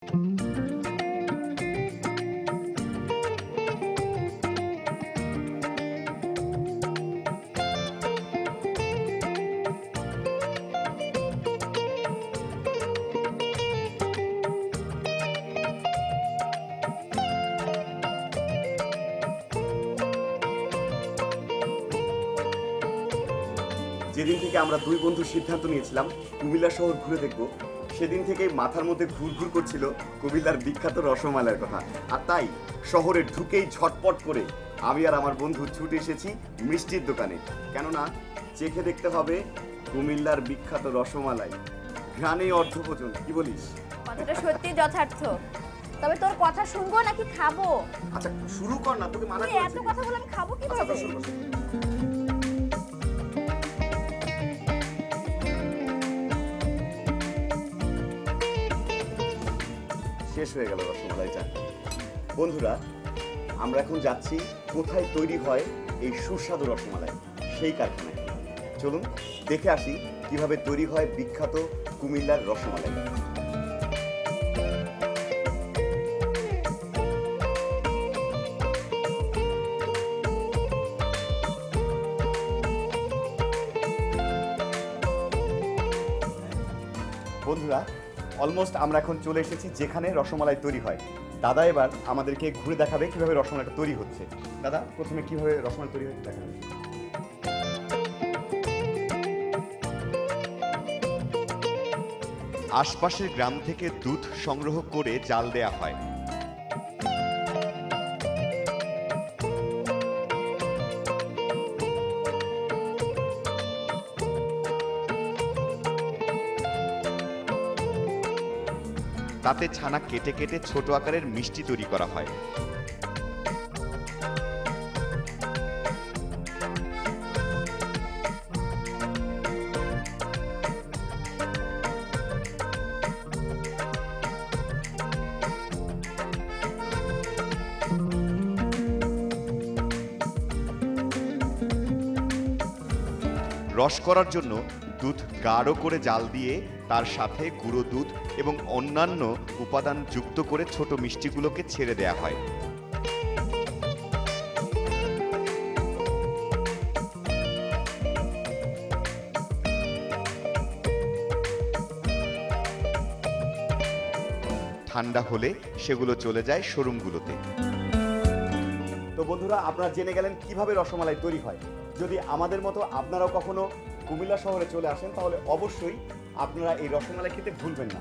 যেদিন থেকে আমরা দুই বন্ধু সিদ্ধান্ত নিয়েছিলাম কুমিল্লা শহর ঘুরে দেখব, সেদিন থেকেই মাথার মধ্যে ঘুরঘুর করছিল কুমিল্লার বিখ্যাত রসমালাইয়ের কথা। আর তাই শহরে ঢুকেই ঝটপট করে আমি আর আমার বন্ধু ছুটে এসেছি মিষ্টির দোকানে। কেননা চেখে দেখতে হবে কুমিল্লার বিখ্যাত রসমালাই, ঘ্রাণে অর্ধভোজন। কি বলিস? কথাটা সত্যি যথার্থ। তবে তোর কথা শুনবো নাকি খাবো? আচ্ছা শুরু কর না, তোকে মানা তুই করছি। এত কথা বলে আমি খাবো কিভাবে? আচ্ছা, শুরু কর। শেষ হয়ে গেল রসমালাইটা। বন্ধুরা, আমরা এখন যাচ্ছি কোথায় তৈরি হয় এই সুস্বাদু রসমালাই, সেই কারখানায়। চলুন দেখে আসি কিভাবে তৈরি হয় বিখ্যাত কুমিল্লার রসমালাই। বন্ধুরা, অলমোস্ট আমরা এখন চলে এসেছি যেখানে রসমালাই তৈরি হয়। দাদা এবার আমাদেরকে ঘুরে দেখাবে কিভাবে রসমালাইটা তৈরি হচ্ছে। দাদা, প্রথমে কিভাবে রসমালাই তৈরি হচ্ছে দেখাবেন। আশপাশের গ্রাম থেকে দুধ সংগ্রহ করে জাল দেয়া হয়। তাতে ছানা কেটে কেটে ছোট আকারের মিষ্টি তৈরি করা হয়। রস করার জন্য দুধ গাঢ় করে জাল দিয়ে তার সাথে গুঁড়ো দুধ এবং অন্যান্য উপাদান যুক্ত করে ছোট মিষ্টিগুলোকে ছেড়ে দেয়া হয়। ঠান্ডা হলে সেগুলো চলে যায় শোরুমগুলোতে। তো বন্ধুরা, আপনারা জেনে গেলেন কিভাবে রসমালাই তৈরি হয়। যদি আমাদের মতো আপনারাও কখনো কুমিল্লা শহরে চলে আসেন, তাহলে অবশ্যই আপনারা এই রসমালাই খেতে ভুলবেন না।